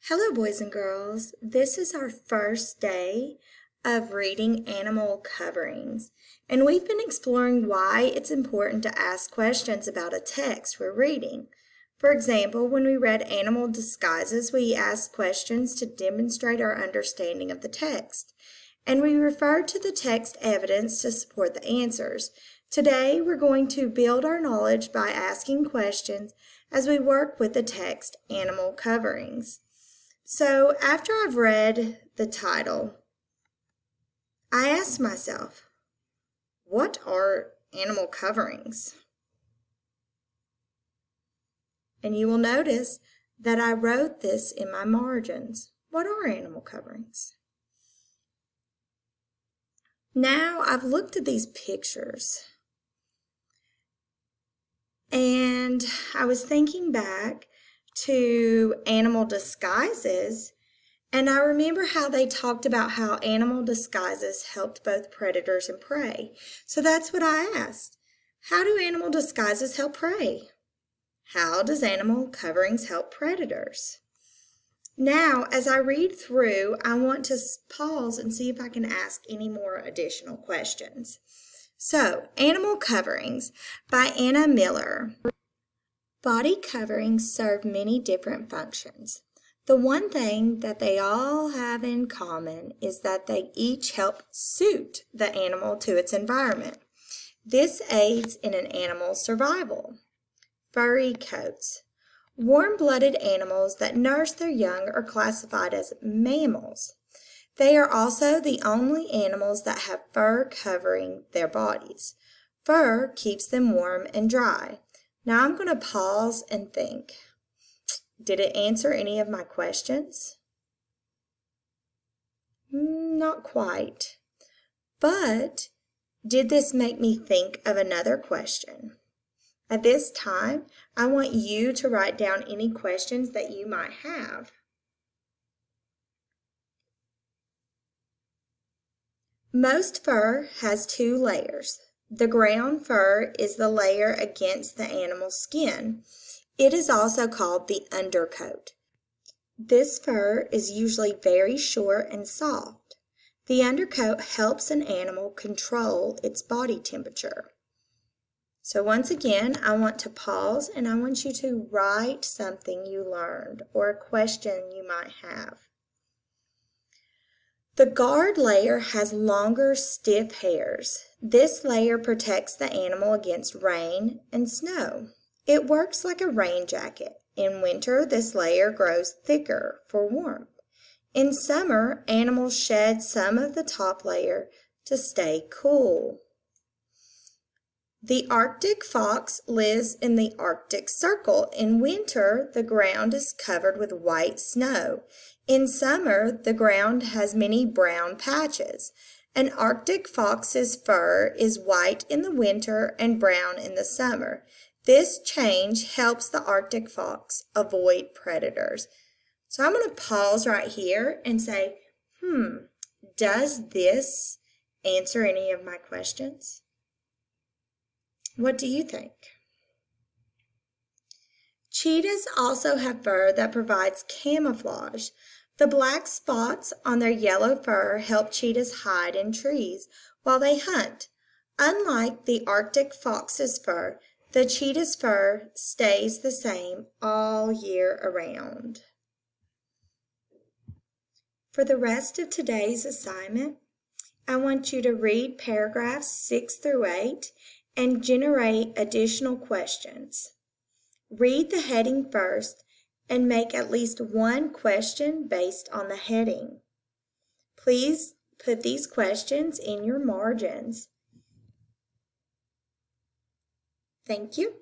Hello, boys and girls. This is our first day of reading animal coverings, and we've been exploring why it's important to ask questions about a text we're reading. For example, when we read Animal Disguises, we asked questions to demonstrate our understanding of the text, and we referred to the text evidence to support the answers. Today, we're going to build our knowledge by asking questions as we work with the text Animal Coverings. So after I've read the title, I asked myself, what are animal coverings? And you will notice that I wrote this in my margins. What are animal coverings? Now I've looked at these pictures and I was thinking back to Animal Disguises, and I remember how they talked about how animal disguises helped both predators and prey. So that's what I asked. How do animal disguises help prey? How does animal coverings help predators? Now, as I read through, I want to pause and see if I can ask any more additional questions. So, Animal Coverings by Anna Miller. Body coverings serve many different functions. The one thing that they all have in common is that they each help suit the animal to its environment. This aids in an animal's survival. Furry coats. Warm-blooded animals that nurse their young are classified as mammals. They are also the only animals that have fur covering their bodies. Fur keeps them warm and dry. Now I'm going to pause and think. Did it answer any of my questions? Not quite. But did this make me think of another question? At this time, I want you to write down any questions that you might have. Most fur has two layers. The ground fur is the layer against the animal's skin. It is also called the undercoat. This fur is usually very short and soft. The undercoat helps an animal control its body temperature. So once again, I want to pause and I want you to write something you learned or a question you might have. The guard layer has longer, stiff hairs. This layer protects the animal against rain and snow. It works like a rain jacket. In winter, this layer grows thicker for warmth. In summer, animals shed some of the top layer to stay cool. The Arctic fox lives in the Arctic Circle. In winter, the ground is covered with white snow. In summer, the ground has many brown patches. An Arctic fox's fur is white in the winter and brown in the summer. This change helps the Arctic fox avoid predators. So I'm going to pause right here and say, does this answer any of my questions? What do you think? Cheetahs also have fur that provides camouflage. The black spots on their yellow fur help cheetahs hide in trees while they hunt. Unlike the Arctic fox's fur, the cheetah's fur stays the same all year around. For the rest of today's assignment, I want you to read paragraphs 6 through 8 and generate additional questions. Read the heading first and make at least one question based on the heading. Please put these questions in your margins. Thank you.